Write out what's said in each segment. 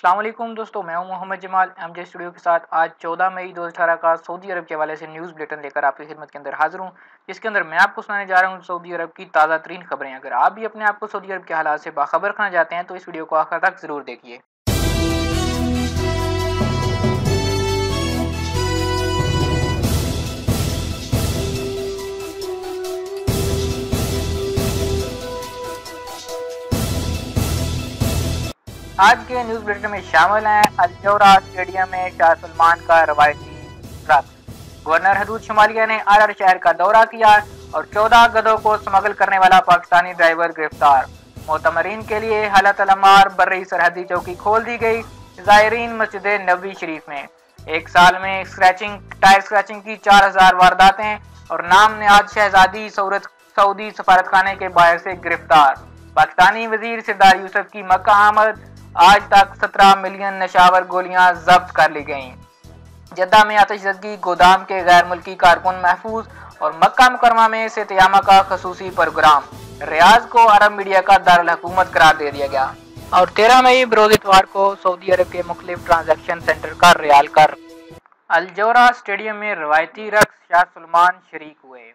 السلام علیکم دوستو، میں ہوں محمد جمال ایم جے اسٹوڈیو کے ساتھ آج 14 مئی 2018 کا سعودی عرب کے حوالے سے نیوز بلیٹن لے کر آپ کی خدمت کے اندر حاضر ہوں، جس کے اندر میں آپ کو سنانے جا رہا ہوں سعودی عرب کی تازہ ترین خبریں۔ اگر آپ بھی اپنے آپ کو سعودی عرب کے حالات سے باخبر کرنا چاہتے ہیں تو اس ویڈیو کو آخر تک ضرور دیکھیے۔ آج کے نیوز بلیٹن میں شامل ہیں الجورا اسٹیڈیم میں شاہ سلمان کا روایتی رقص، گورنر حدود شمالیہ نے آر شہر کا دورہ کیا اور 14 گدھوں کو سمگل کرنے والا پاکستانی ڈرائیور گرفتار۔ معتمرین کے لیے حالت العمار برری سرحدی چوکی کھول دی گئی۔ زائرین مسجد نبوی شریف میں ایک سال میں ٹائر اسکریچنگ کی 4000 وارداتیں اور نام نہاد شہزادی سعودی سفارتخانے کے باہر سے گرفتار۔ پاکستانی وزیر سردار یوسف کی مکہ آمد، آج تک 17 ملین نشاور گولیاں ضبط کر لی گئیں۔ جدہ میں آتش زدگی، گودام کے غیر ملکی کارکن محفوظ اور مکہ مکرمہ میں صحت عامہ کا خصوصی پروگرام۔ ریاض کو عرب میڈیا کا دارالحکومت قرار دے دیا گیا اور 13 مئی بروز اتوار کو سعودی عرب کے مختلف ٹرانزیکشن سینٹر کا ریال کر الجورا اسٹیڈیم میں روایتی رقص شاہ سلمان شریک ہوئے۔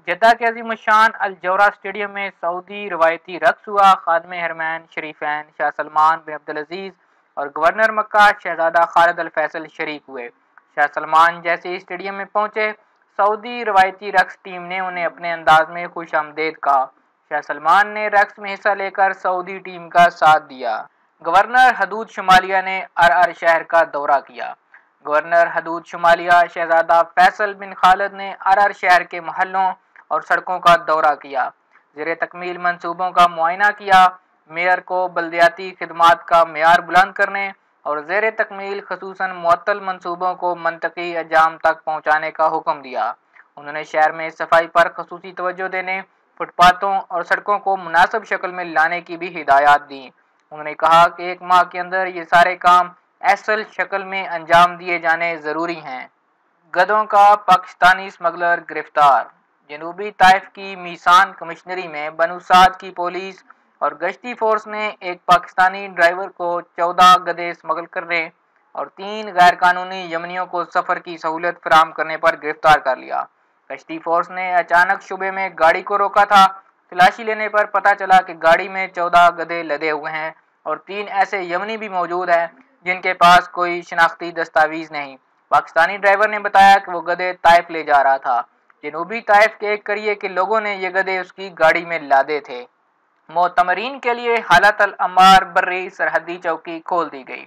جدہ کے عظیم الشان الجورا اسٹیڈیم میں سعودی روایتی رقص ہوا۔ خادم حرمین شریفین شاہ سلمان بن عبدالعزیز اور گورنر مکہ شہزادہ خالد الفیصل شریک ہوئے۔ شاہ سلمان جیسے اسٹیڈیم میں پہنچے، سعودی روایتی رقص ٹیم نے انہیں اپنے انداز میں خوش آمدید کہا۔ شاہ سلمان نے رقص میں حصہ لے کر سعودی ٹیم کا ساتھ دیا۔ گورنر حدود شمالیہ نے ار شہر کا دورہ کیا۔ گورنر حدود شمالیہ شہزادہ فیصل بن خالد نے ار شہر کے محلوں اور سڑکوں کا دورہ کیا، زیر تکمیل منصوبوں کا معائنہ کیا، میئر کو بلدیاتی خدمات کا معیار بلند کرنے اور زیر تکمیل خصوصاً معطل منصوبوں کو منطقی انجام تک پہنچانے کا حکم دیا۔ انہوں نے شہر میں صفائی پر خصوصی توجہ دینے، فٹ پاتھوں اور سڑکوں کو مناسب شکل میں لانے کی بھی ہدایات دیں۔ انہوں نے کہا کہ 1 ماہ کے اندر یہ سارے کام اصل شکل میں انجام دیے جانے ضروری ہیں۔ گدھوں کا پاکستانی اسمگلر گرفتار۔ جنوبی طائف کی میسان کمشنری میں بنو سعد کی پولیس اور گشتی فورس نے ایک پاکستانی ڈرائیور کو 14 گدھے اسمگل کرنے اور 3 غیر قانونی یمنیوں کو سفر کی سہولت فراہم کرنے پر گرفتار کر لیا۔ گشتی فورس نے اچانک شبے میں گاڑی کو روکا تھا۔ تلاشی لینے پر پتہ چلا کہ گاڑی میں 14 گدھے لدے ہوئے ہیں اور 3 ایسے یمنی بھی موجود ہیں جن کے پاس کوئی شناختی دستاویز نہیں۔ پاکستانی ڈرائیور نے بتایا کہ وہ گدھے طائف لے جا رہا تھا۔ جنوبی طائف کے ایک قریے کے لوگوں نے یہ گدھے اس کی گاڑی میں لادے تھے۔ معتمرین کے لیے حالت العمار برری سرحدی چوکی کھول دی گئی۔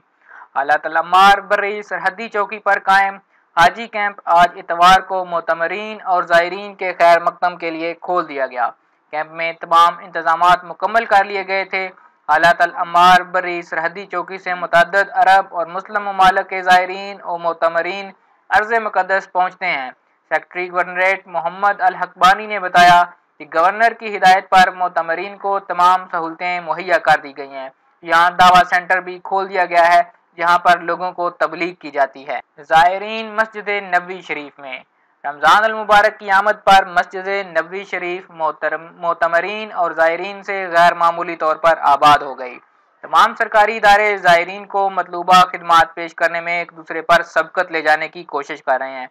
حالت العمار برری سرحدی چوکی پر قائم حاجی کیمپ آج اتوار کو معتمرین اور زائرین کے خیر مقدم کے لیے کھول دیا گیا۔ کیمپ میں تمام انتظامات مکمل کر لیے گئے تھے۔ حالت العمار برری سرحدی چوکی سے متعدد عرب اور مسلم ممالک کے زائرین اور معتمرین ارض مقدس پہنچتے ہیں۔ سیکرٹری گورنریٹ محمد الحقبانی نے بتایا کہ گورنر کی ہدایت پر معتمرین کو تمام سہولتیں مہیا کر دی گئی ہیں۔ یہاں دعویٰ سینٹر بھی کھول دیا گیا ہے جہاں پر لوگوں کو تبلیغ کی جاتی ہے۔ زائرین مسجد نبوی شریف میں رمضان المبارک کی آمد پر مسجد نبوی شریف معتمرین اور زائرین سے غیر معمولی طور پر آباد ہو گئی۔ تمام سرکاری ادارے زائرین کو مطلوبہ خدمات پیش کرنے میں ایک دوسرے پر سبقت لے جانے کی کوشش کر رہے ہیں۔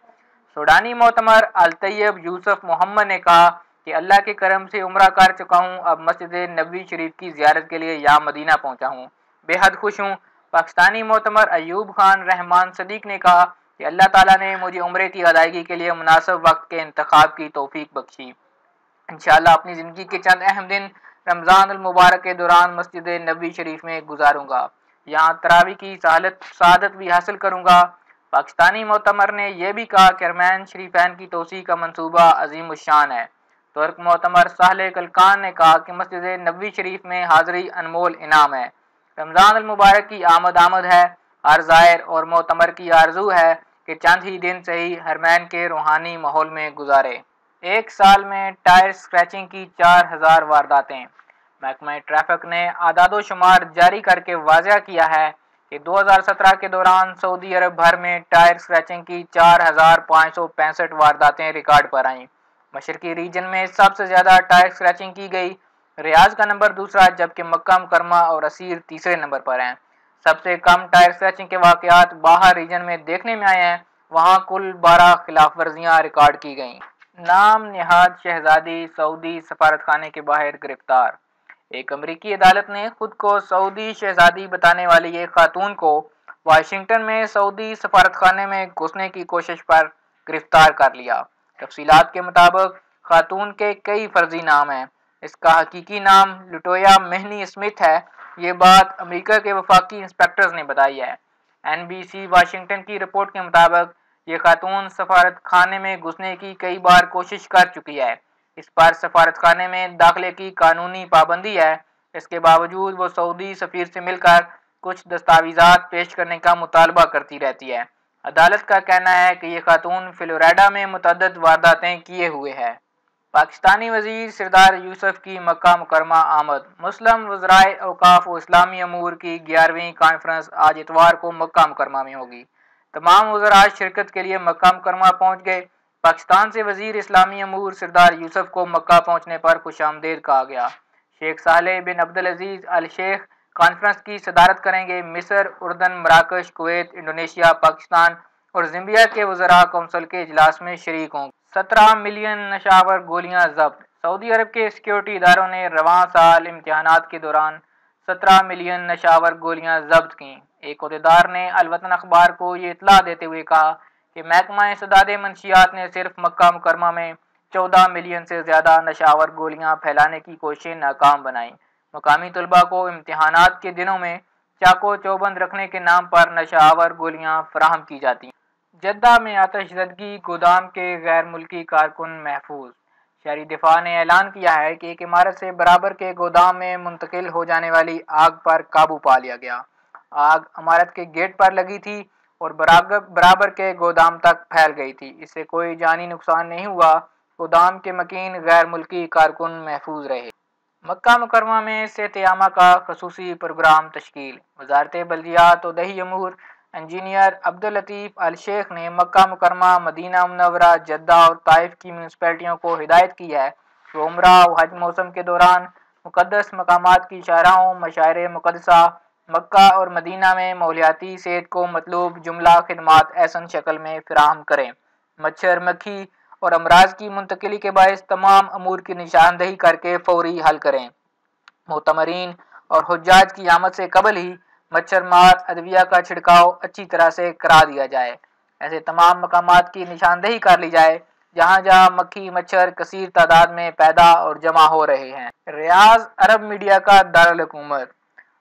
سوڈانی معتمر الطیب یوسف محمد نے کہا کہ اللہ کے کرم سے عمرہ کر چکا ہوں، اب مسجد نبوی شریف کی زیارت کے لیے یا مدینہ پہنچا ہوں، بے حد خوش ہوں۔ پاکستانی معتمر ایوب خان رحمان صدیق نے کہا کہ اللہ تعالیٰ نے مجھے عمرے کی ادائیگی کے لیے مناسب وقت کے انتخاب کی توفیق بخشی۔ انشاءاللہ اپنی زندگی کے چند اہم دن رمضان المبارک کے دوران مسجد نبوی شریف میں گزاروں گا، یہاں تراویح کی سعادت بھی حاصل کروں گا۔ پاکستانی معتمر نے یہ بھی کہا کہ حرمین شریفین کی توسیع کا منصوبہ عظیم الشان ہے۔ ترک معتمر صالح کلکان نے کہا کہ مسجد نبوی شریف میں حاضری انمول انعام ہے۔ رمضان المبارک کی آمد ہے، ہر زائر اور معتمر کی آرزو ہے کہ چند ہی دن صحیح حرمین کے روحانی ماحول میں گزارے۔ ایک سال میں ٹائر اسکریچنگ کی 4000 وارداتیں۔ محکمہ ٹریفک نے اعداد و شمار جاری کر کے واضح کیا ہے کہ 2017 کے دوران سعودی عرب بھر میں ٹائر اسکریچنگ کی 4565 وارداتیں ریکارڈ پر آئیں۔ مشرقی ریجن میں سب سے زیادہ ٹائر اسکریچنگ کی گئی۔ ریاض کا نمبر دوسرا جبکہ مکہ مکرمہ اور عسیر تیسرے نمبر پر ہیں۔ سب سے کم ٹائر سنیچنگ کے واقعات باہر ریجن میں دیکھنے میں آئے ہیں، وہاں کل 12 خلاف ورزیاں ریکارڈ کی گئیں۔ نام نہاد شہزادی سعودی سفارت خانے کے باہر گرفتار۔ ایک امریکی عدالت نے خود کو سعودی شہزادی بتانے والی ایک خاتون کو واشنگٹن میں سعودی سفارت خانے میں گھسنے کی کوشش پر گرفتار کر لیا۔ تفصیلات کے مطابق خاتون کے کئی فرضی نام ہیں۔ اس کا حقیقی نام لٹویا مہنی اسمتھ ہے۔ یہ بات امریکہ کے وفاقی انسپکٹرز نے بتائی ہے۔ NBC واشنگٹن کی رپورٹ کے مطابق یہ خاتون سفارت خانے میں گھسنے کی کئی بار کوشش کر چکی ہے۔ اس پر سفارت خانے میں داخلے کی قانونی پابندی ہے۔ اس کے باوجود وہ سعودی سفیر سے مل کر کچھ دستاویزات پیش کرنے کا مطالبہ کرتی رہتی ہے۔ عدالت کا کہنا ہے کہ یہ خاتون فلوریڈا میں متعدد وارداتیں کیے ہوئے ہے۔ پاکستانی وزیر سردار یوسف کی مکہ مکرمہ آمد۔ مسلم وزرائے اوقاف و اسلامی امور کی 11ویں کانفرنس آج اتوار کو مکہ مکرمہ میں ہوگی۔ تمام وزراء شرکت کے لیے مکہ مکرمہ پہنچ گئے۔ پاکستان سے وزیر اسلامی امور سردار یوسف کو مکہ پہنچنے پر خوش آمدید کہا گیا۔ شیخ صالح بن عبدالعزیز ال شیخ کانفرنس کی صدارت کریں گے۔ مصر، اردن، مراکش، کویت، انڈونیشیا، پاکستان اور زمبیا کے وزراء کونسل کے اجلاس میں شریک ہوں گے۔ 17 ملین نشاور گولیاں ضبط۔ سعودی عرب کے سیکیورٹی اداروں نے رواں سال امتحانات کے دوران 17 ملین نشاور گولیاں ضبط کیں۔ ایک عہدیدار نے الوطن اخبار کو یہ اطلاع دیتے ہوئے کہا کہ محکمہ انسداد منشیات نے صرف مکہ مکرمہ میں 14 ملین سے زیادہ نشاور گولیاں پھیلانے کی کوششیں ناکام بنائیں۔ مقامی طلباء کو امتحانات کے دنوں میں چاقو چوبند رکھنے کے نام پر نشاور گولیاں فراہم کی جاتی ہیں۔ جدہ میں آتش زدگی، گودام کے غیر ملکی کارکن محفوظ۔ شہری دفاع نے اعلان کیا ہے کہ ایک عمارت سے برابر کے گودام میں منتقل ہو جانے والی آگ پر قابو پا لیا گیا۔ آگ عمارت کے گیٹ پر لگی تھی اور برابر کے گودام تک پھیل گئی تھی۔ اس سے کوئی جانی نقصان نہیں ہوا۔ گودام کے مکین غیر ملکی کارکن محفوظ رہے۔ مکہ مکرمہ میں صحت عامہ کا خصوصی پروگرام تشکیل۔ وزارت بلدیات و دیہی امور انجینئر عبداللطیف ال شیخ نے مکہ مکرمہ، مدینہ منورہ، جدہ اور طائف کی میونسپلٹیوں کو ہدایت کی ہے کہ عمرہ و حج موسم کے دوران مقدس مقامات کی شاہراہوں، مشاعر مقدسہ مکہ اور مدینہ میں ماحولیاتی صحت کو مطلوب جملہ خدمات احسن شکل میں فراہم کریں۔ مچھر، مکھی اور امراض کی منتقلی کے باعث تمام امور کی نشاندہی کر کے فوری حل کریں۔ معتمرین اور حجاج کی آمد سے قبل ہی مچھر مار ادویہ کا چھڑکاؤ اچھی طرح سے کرا دیا جائے۔ ایسے تمام مقامات کی نشاندہی کر لی جائے جہاں جہاں مکھی مچھر کثیر تعداد میں پیدا اور جمع ہو رہے ہیں۔ ریاض عرب میڈیا کا دارالحکومت۔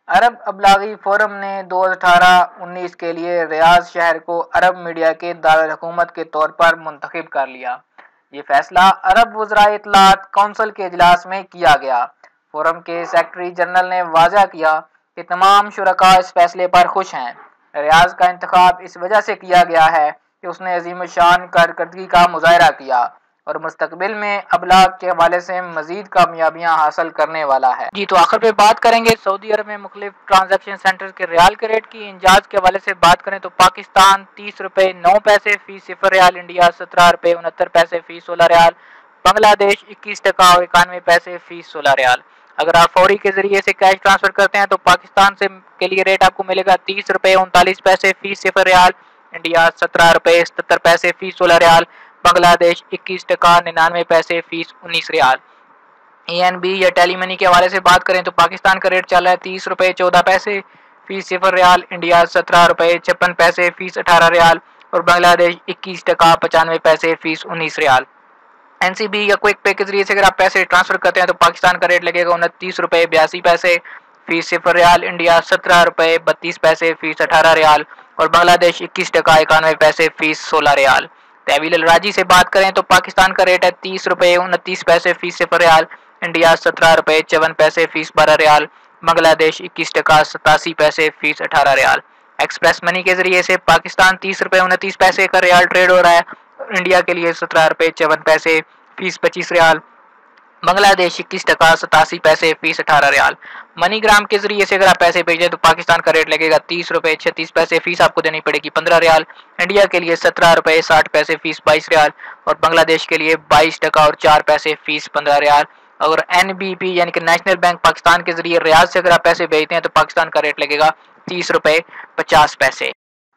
عرب ابلاغی فورم نے 2018-19 کے لیے ریاض شہر کو عرب میڈیا کے دارالحکومت کے طور پر منتخب کر لیا۔ یہ فیصلہ عرب وزرائے اطلاعات کونسل کے اجلاس میں کیا گیا۔ فورم کے سیکرٹری جنرل نے واضح کیا کہ تمام شرکاء اس فیصلے پر خوش ہیں۔ ریاض کا انتخاب اس وجہ سے کیا گیا ہے کہ اس نے عظیم الشان کارکردگی کا مظاہرہ کیا اور مستقبل میں ابلاغ کے حوالے سے مزید کامیابیاں حاصل کرنے والا ہے۔ تو آخر پہ بات کریں گے سعودی عرب میں مختلف ٹرانزیکشن سینٹر کے ریال کے ریٹ کی۔ انجاز کے حوالے سے بات کریں تو پاکستان 30 روپے 9 پیسے فی 0 ریال، انڈیا 17 روپے 69 پیسے فی 16 ریال، بنگلہ دیش 21 ٹکا اور 91 پیسے فی 16 ریال۔ اگر آپ فوری کے ذریعے سے کیش ٹرانسفر کرتے ہیں تو پاکستان سے کے لیے ریٹ آپ کو ملے گا 30 روپے 39 پیسے فی 0 ریال، انڈیا 17 روپے 77 پیسے فی 16 ریال، بنگلہ دیش 21 ٹکا 99 پیسے فی 19 ریال۔ ENB یا ٹیلی منی کے حوالے سے بات کریں تو پاکستان کا ریٹ چل رہا ہے 30 روپے 14 پیسے فی 0 ریال، انڈیا 17 روپے 56 پیسے فی 18 ریال اور بنگلہ دیش 21 ٹکا 95 پیسے فی 19 ریال۔ NCB یا کوئک پے کے ذریعے سے اگر آپ پیسے ٹرانسفر کرتے ہیں تو پاکستان کا ریٹ لگے گا 29 روپے 82 پیسے فی 0 ریال، انڈیا 17 روپے 32 پیسے فی 18 ریال اور بنگلہ دیش 21 ٹکا 91 پیسے فی 16 ریال۔ تحویل الراجی سے بات کریں تو پاکستان کا ریٹ ہے 30 روپے 29 پیسے فی 0 ریال، انڈیا 17 روپے 54 پیسے فی 12 ریال، بنگلہ دیش 21 ٹکا 87 پیسے فی 18 ریال۔ ایکسپریس منی کے ذریعے سے پاکستان 30 روپے 29 پیسے کا ریال ٹریڈ ہو رہا ہے، انڈیا کے لیے 17 روپے 54 پیسے فیس 25 ریال، بنگلہ دیش 21 ٹکا 87 پیسے فیس 18 ریال۔ منی گرام کے ذریعے سے اگر آپ پیسے بھیجیں تو پاکستان کا ریٹ لگے گا 30 روپے 36 پیسے فیس آپ کو دینی پڑے گی 15 ریال، انڈیا کے لیے 17 روپے 60 پیسے فیس 22 ریال اور بنگلہ دیش کے لیے 22 ٹکا اور 4 پیسے فیس 15 ریال۔ اگر NBP یعنی کہ نیشنل بینک پاکستان کے ذریعے ریاض سے اگر آپ پیسے بھیجتے ہیں تو پاکستان کا ریٹ لگے گا ₹30.50।